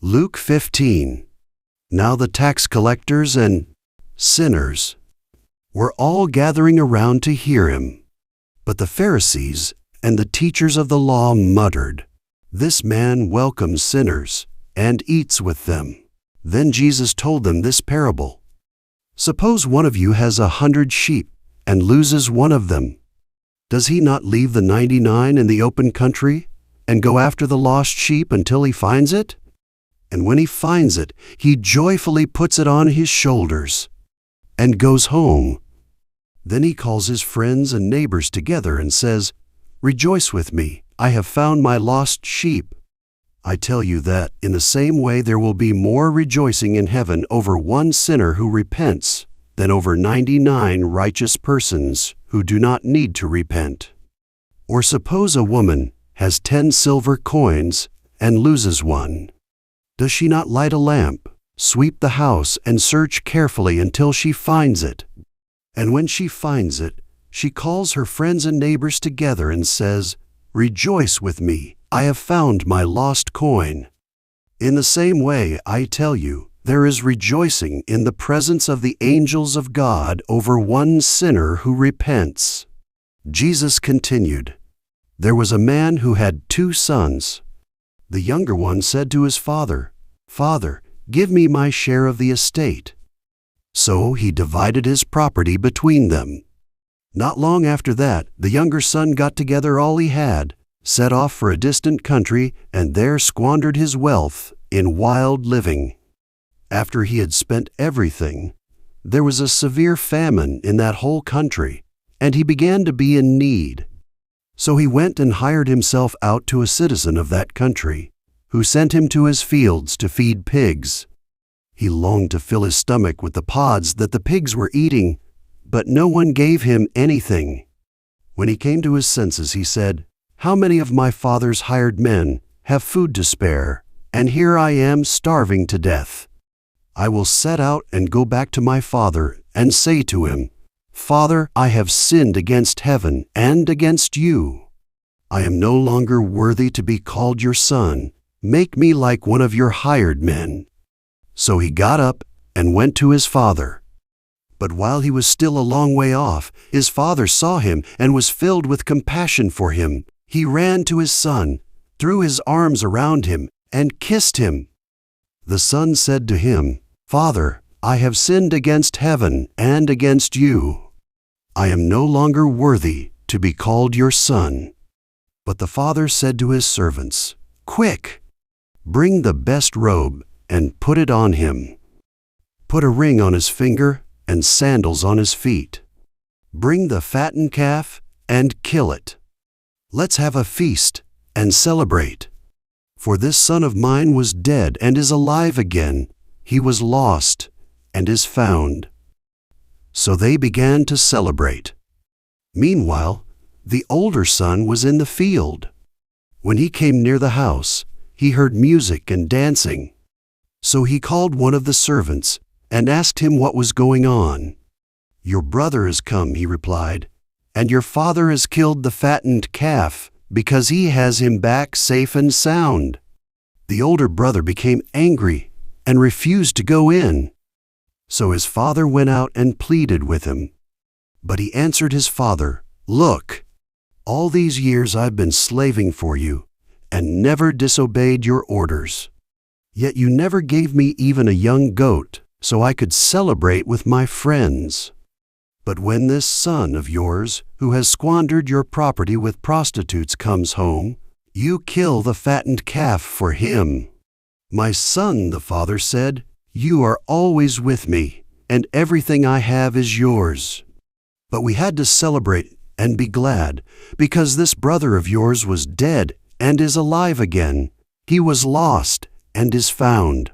Luke 15. Now the tax collectors and sinners were all gathering around to hear him. But the Pharisees and the teachers of the law muttered, "This man welcomes sinners and eats with them." Then Jesus told them this parable. Suppose one of you has 100 sheep and loses one of them. Does he not leave the 99 in the open country and go after the lost sheep until he finds it? And when he finds it, he joyfully puts it on his shoulders and goes home. Then he calls his friends and neighbors together and says, "Rejoice with me, I have found my lost sheep." I tell you that in the same way there will be more rejoicing in heaven over one sinner who repents than over 99 righteous persons who do not need to repent. Or suppose a woman has 10 silver coins and loses one. Does she not light a lamp, sweep the house, and search carefully until she finds it? And when she finds it, she calls her friends and neighbors together and says, "Rejoice with me, I have found my lost coin." In the same way, I tell you, there is rejoicing in the presence of the angels of God over one sinner who repents. Jesus continued, "There was a man who had 2 sons. The younger one said to his father, 'Father, give me my share of the estate.' So he divided his property between them. Not long after that, the younger son got together all he had, set off for a distant country, and there squandered his wealth in wild living. After he had spent everything, there was a severe famine in that whole country, and he began to be in need. So he went and hired himself out to a citizen of that country, who sent him to his fields to feed pigs. He longed to fill his stomach with the pods that the pigs were eating, but no one gave him anything. When he came to his senses, he said, 'How many of my father's hired men have food to spare, and here I am starving to death? I will set out and go back to my father and say to him, Father, I have sinned against heaven and against you. I am no longer worthy to be called your son. Make me like one of your hired men.' So he got up and went to his father. But while he was still a long way off, his father saw him and was filled with compassion for him. He ran to his son, threw his arms around him, and kissed him. The son said to him, 'Father, I have sinned against heaven and against you. I am no longer worthy to be called your son.' But the father said to his servants, 'Quick, bring the best robe and put it on him. Put a ring on his finger and sandals on his feet. Bring the fattened calf and kill it. Let's have a feast and celebrate. For this son of mine was dead and is alive again. He was lost and is found.' So they began to celebrate. Meanwhile, the older son was in the field. When he came near the house, he heard music and dancing. So he called one of the servants and asked him what was going on. 'Your brother has come,' he replied, 'and your father has killed the fattened calf because he has him back safe and sound.' The older brother became angry and refused to go in. So his father went out and pleaded with him. But he answered his father, 'Look, all these years I've been slaving for you and never disobeyed your orders. Yet you never gave me even a young goat so I could celebrate with my friends. But when this son of yours, who has squandered your property with prostitutes, comes home, you kill the fattened calf for him.' 'My son,' the father said, 'you are always with me, and everything I have is yours. But we had to celebrate and be glad, because this brother of yours was dead and is alive again. He was lost and is found.'